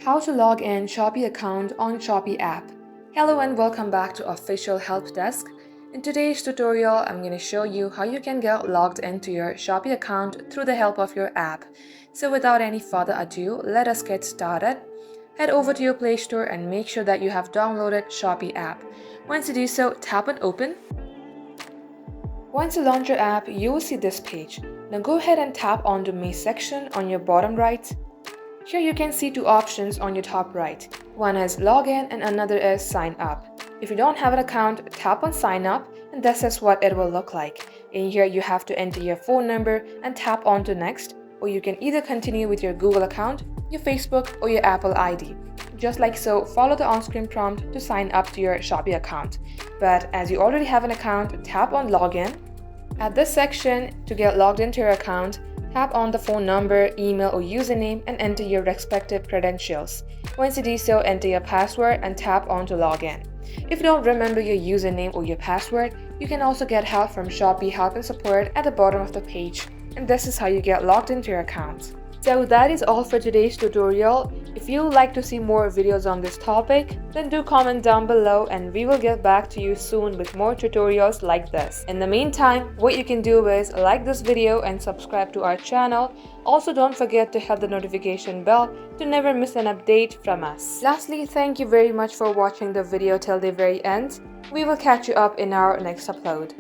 How to log in Shopee account on Shopee app. Hello and welcome back to Official Help Desk. In today's tutorial, I'm going to show you how you can get logged into your Shopee account through the help of your app. So without any further ado, let us get started. Head over to your Play Store and make sure that you have downloaded Shopee app. Once you do so, tap on Open. Once you launch your app, you will see this page. Now go ahead and tap on the Me section on your bottom right. Here you can see two options on your top right. One is Login and another is Sign Up. If you don't have an account, tap on Sign Up and this is what it will look like. In here you have to enter your phone number and tap on to Next, or you can either continue with your Google account, your Facebook or your Apple ID. Just like so, follow the on-screen prompt to sign up to your Shopee account. But as you already have an account, tap on Login. At this section, to get logged into your account, tap on the phone number, email or username and enter your respective credentials. Once you do so, enter your password and tap on to login. If you don't remember your username or your password, you can also get help from Shopee Help and Support at the bottom of the page. And this is how you get logged into your account. So that is all for today's tutorial. If you would like to see more videos on this topic, then do comment down below and we will get back to you soon with more tutorials like this. In the meantime, what you can do is like this video and subscribe to our channel. Also, don't forget to hit the notification bell to never miss an update from us. Lastly, thank you very much for watching the video till the very end. We will catch you up in our next upload.